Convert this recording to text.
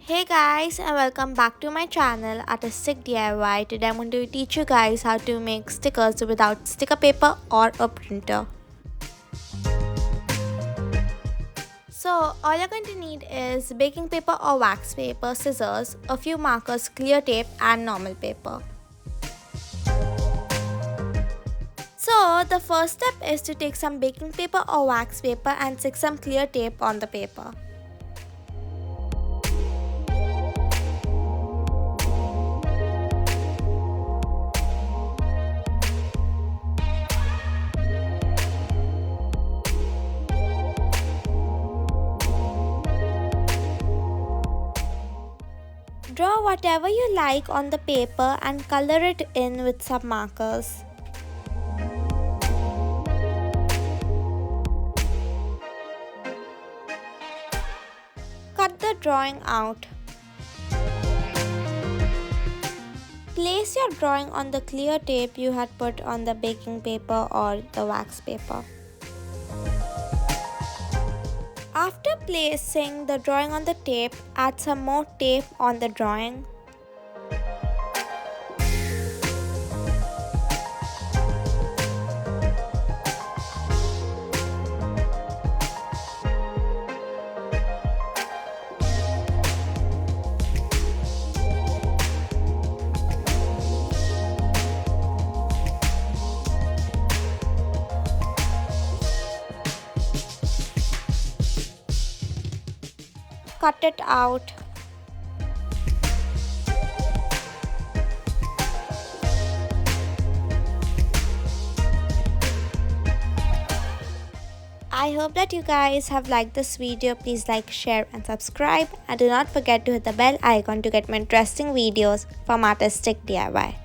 Hey guys, and welcome back to my channel Artistic DIY. Today I'm going to teach you guys how to make stickers without sticker paper or a printer. So all you're going to need is baking paper or wax paper, scissors, a few markers, clear tape and normal paper. So the first step is to take some baking paper or wax paper and stick some clear tape on the paper. Draw whatever you like on the paper and color it in with some markers. Cut the drawing out. Place your drawing on the clear tape you had put on the baking paper or the wax paper. After placing the drawing on the tape, add some more tape on the drawing. Cut it out. I hope that you guys have liked this video. Please like, share and subscribe, and do not forget to hit the bell icon to get more interesting videos from Artistic DIY.